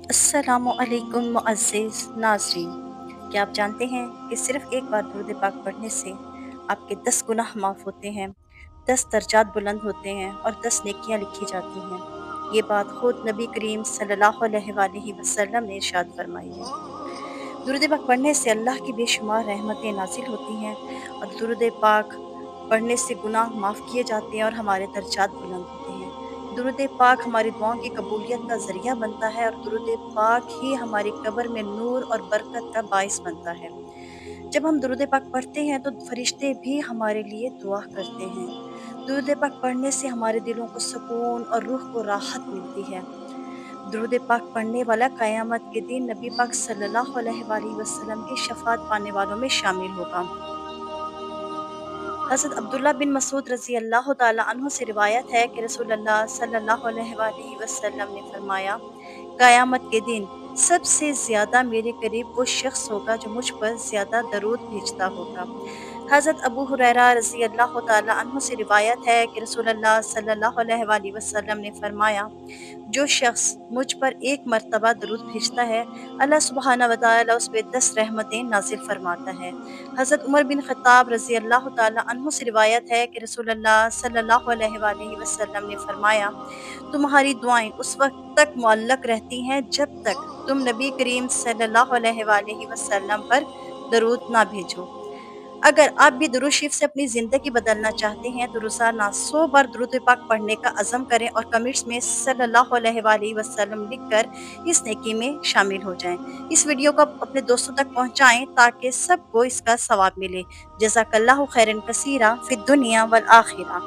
السلام علیکم معزز ناظرین، کیا آپ جانتے ہیں کہ صرف ایک بار درود پاک پڑھنے سے آپ کے 10 گناہ معاف ہوتے ہیں، 10 درجات بلند ہوتے ہیں اور 10 نیکیاں لکھی جاتی ہیں؟ یہ بات خود نبی کریم صلی اللہ علیہ وآلہ وسلم نے ارشاد فرمائی ہے۔ درود پاک پڑھنے سے اللہ کی بے شمار رحمتیں نازل ہوتی ہیں اور درود پاک پڑھنے سے گناہ معاف کیے جاتے ہیں اور ہمارے درجات بلند ہوتے ہیں۔ درود پاک ہماری دعاؤں کی قبولیت کا ذریعہ بنتا ہے اور درود پاک ہی ہماری قبر میں نور اور برکت کا باعث بنتا ہے۔ جب ہم درود پاک پڑھتے ہیں تو فرشتے بھی ہمارے لیے دعا کرتے ہیں۔ درود پاک پڑھنے سے ہمارے دلوں کو سکون اور روح کو راحت ملتی ہے۔ درود پاک پڑھنے والا قیامت کے دن نبی پاک صلی اللہ علیہ وآلہ وسلم کی شفاعت پانے والوں میں شامل ہوگا۔ حضرت عبداللہ بن مسعود رضی اللہ تعالیٰ عنہ سے روایت ہے کہ رسول اللہ صلی اللہ علیہ وآلہ وسلم نے فرمایا، قیامت کے دن سب سے زیادہ میرے قریب وہ شخص ہوگا جو مجھ پر زیادہ درود بھیجتا ہوگا۔ حضرت ابو ہریرہ رضی اللہ تعالیٰ عنہ سے روایت ہے کہ رسول اللہ صلی اللہ علیہ وآلہ وسلم نے فرمایا، جو شخص مجھ پر ایک مرتبہ درود بھیجتا ہے، اللہ سبحانہ وتعالی اس پہ 10 رحمتیں نازل فرماتا ہے۔ حضرت عمر بن خطاب رضی اللہ تعالیٰ عنہ سے روایت ہے کہ رسول اللہ صلی اللہ علیہ وآلہ وسلم نے فرمایا، تمہاری دعائیں اس وقت تک معلق رہتی ہیں جب تک تم نبی کریم صلی اللہ علیہ وآلہ وسلم پر درود نہ بھیجو۔ اگر آپ بھی درود شریف سے اپنی زندگی بدلنا چاہتے ہیں تو روزانہ 100 بار درود پاک پڑھنے کا عزم کریں اور کمنٹس میں صلی اللہ علیہ وآلہ وسلم لکھ کر اس نیکی میں شامل ہو جائیں۔ اس ویڈیو کو اپنے دوستوں تک پہنچائیں تاکہ سب کو اس کا ثواب ملے۔ جزاک اللہ خیرا کثیرا فی الدنیا والآخرہ۔